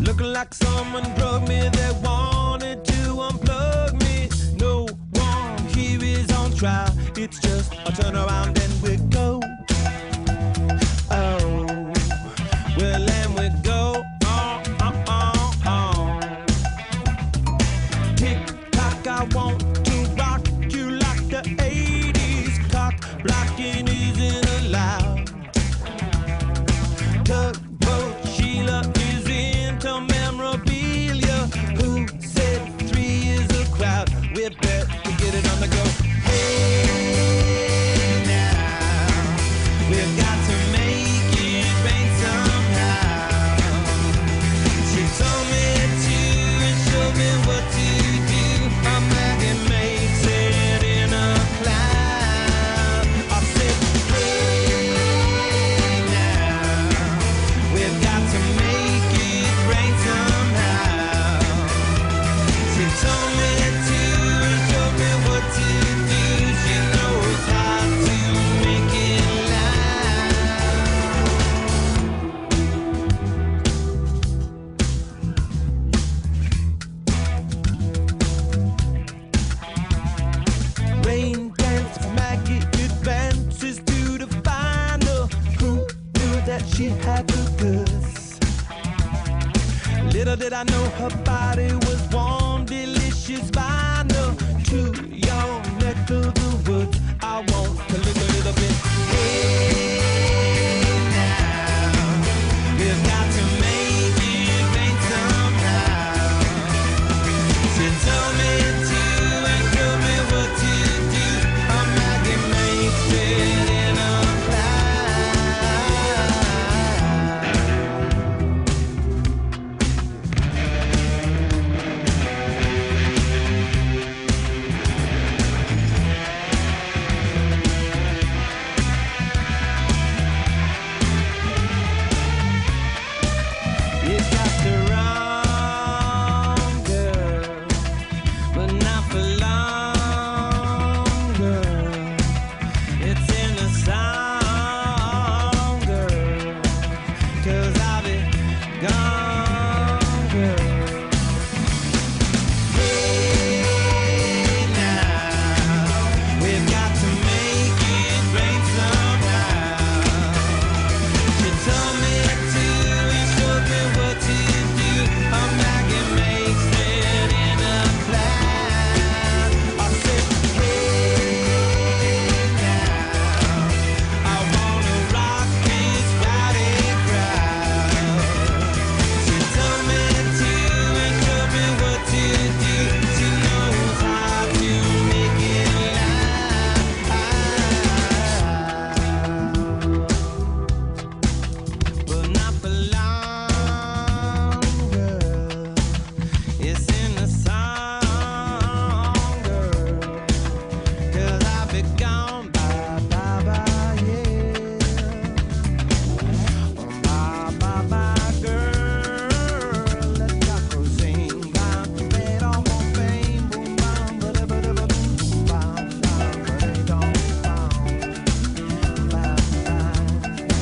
Looking like someone drugged me, they wanted to unplug me. No one here is on trial, it's just a turn around and we go. Oh, well, and we go on. Tick tock, I want to rock you like the 80s. Cock blocking isn't allowed. Tugboat Sheila is into memorabilia. Who said 3 is a crowd? We bet to get it on the go. Hey now, we've got to make it rain somehow. She told me to and showed me what to do. A maggot makes it in a cloud. I said, hey now, we've got to make it rain somehow. She told me to and showed me what to do. She knows how to make it loud. Rain dance, maggot advances to the final. Who knew that she had the goods? Little did I know her body was warm, delicious vinyl. To your neck of the woods, I want to look a little bit. Hey now, we've got to make it rain somehow. She told me to and showed me what to do. A maggot makes it in a You got the wrong girl, but not for long, girl. It's in the song, girl, 'cause I'll be gone.